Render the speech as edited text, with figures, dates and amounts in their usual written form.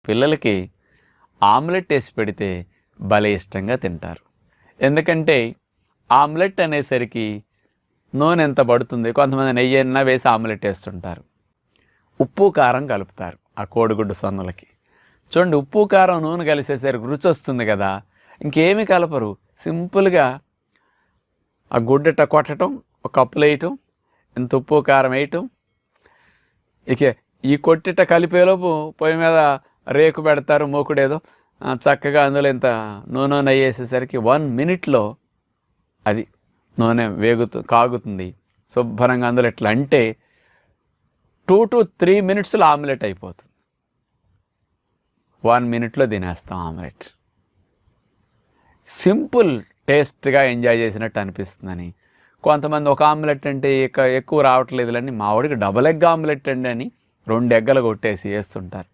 పిల్లలకి ఆమ్లెట్ వేసి పెడితే భలే ఇష్టంగా తింటారు. ఎందుకంటే ఆమ్లెట్ అనేసరికి నూనె ఎంత పడుతుంది, కొంతమంది నెయ్యి అయినా వేసి ఆమ్లెట్ వేస్తుంటారు. ఉప్పు కారం కలుపుతారు ఆ కోడిగుడ్డు సొన్నలకి. చూడండి, ఉప్పు కారం నూనె కలిసేసరికి రుచి వస్తుంది కదా. ఇంకేమీ కలపరు, సింపుల్గా ఆ గుడ్డట కొట్టడం, ఒక కప్పులు వేయటం, ఇంత ఉప్పు కారం వేయటం, ఇక ఈ కొట్టిట కలిపేలోపు పొయ్యి మీద రేకు పెడతారు, మూకుడేదో చక్కగా అందులో ఇంత నూనె నెయ్యి వేసేసరికి 1 minute అది నూనె కాగుతుంది శుభ్రంగా. అందులో ఎట్లా అంటే 2 to 3 minutes ఆమ్లెట్ అయిపోతుంది. 1 minute తినేస్తాం ఆమ్లెట్. సింపుల్, టేస్ట్గా ఎంజాయ్ చేసినట్టు అనిపిస్తుందని. కొంతమంది ఒక ఆమ్లెట్ అంటే ఎక్కువ రావట్లేదులని మా వాడికి డబుల్ ఎగ్ ఆమ్లెట్ అండి అని 2 ఎగ్గలు కొట్టేసి వేస్తుంటారు.